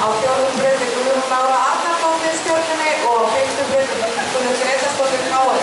Á 4. braut Guðrún Lára Arnardóttir Stjörnunni og á 5. braut Guðrún Gretarsdóttir KR.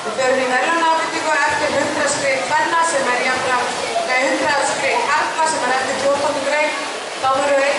Við förum í verðlaunaafhendingu eftir 100 skrið kvenna sem jafnframt 100 skrið karla sem eftir 14. grein. Þá verður